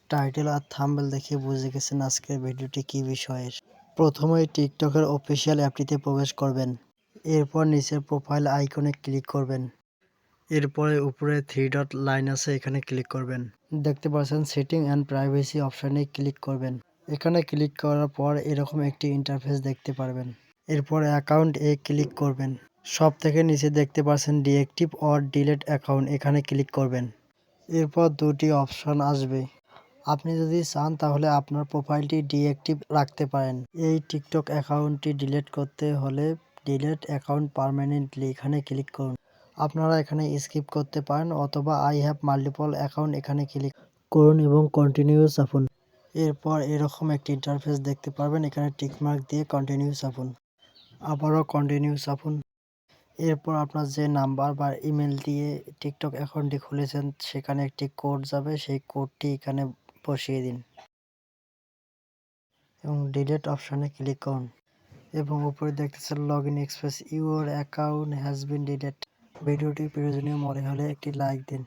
Title আর thumbnail দেখে বুঝে গেছেন আজকের ভিডিওটি কী বিষয়ের। প্রথমেই টিকটকের অফিসিয়াল অ্যাপটিতে প্রবেশ করবেন। এরপর নিচের প্রোফাইল আইকনে ক্লিক করবেন। এরপরে উপরে 3 ডট লাইন আছে, এখানে ক্লিক করবেন। দেখতে পাচ্ছেন সেটিং অ্যান্ড প্রাইভেসি অপশানে ক্লিক করবেন। এখানে ক্লিক করার পর এরকম একটি ইন্টারফেস দেখতে পারবেন। এরপর অ্যাকাউন্ট এ ক্লিক করবেন। সব থেকে নিচে দেখতে পাচ্ছেন ডিএক্টিভ অর ডিলেট অ্যাকাউন্ট, এখানে ক্লিক করবেন। এরপর দুটি অপশন আসবে। আপনি যদি চান তাহলে আপনার প্রোফাইলটি ডিএক্টিভ রাখতে পারেন। এই টিকটক অ্যাকাউন্টটি ডিলিট করতে হলে ডিলিট অ্যাকাউন্ট পার্মানেন্টলি এখানে ক্লিক করুন। আপনারা এখানে স্কিপ করতে পারেন অথবা আই হ্যাভ মাল্টিপল অ্যাকাউন্ট এখানে ক্লিক করুন এবং কন্টিনিউ চাপুন। এরপর এরকম একটি ইন্টারফেস দেখতে পারবেন, এখানে টিকমার্ক দিয়ে কন্টিনিউ চাপুন। আবারও কন্টিনিউ চাপুন। এরপর আপনার যে নাম্বার বা ইমেল দিয়ে টিকটক অ্যাকাউন্টটি খুলেছেন সেখানে একটি কোড যাবে, সেই কোডটি এখানে বসিয়ে দিন এবং ডিলিট অপশানে ক্লিক করুন এবং উপরে দেখতেছেন log in express your account has been delete. ভিডিওটি প্রয়োজনীয় মনে হলে একটি লাইক দিন।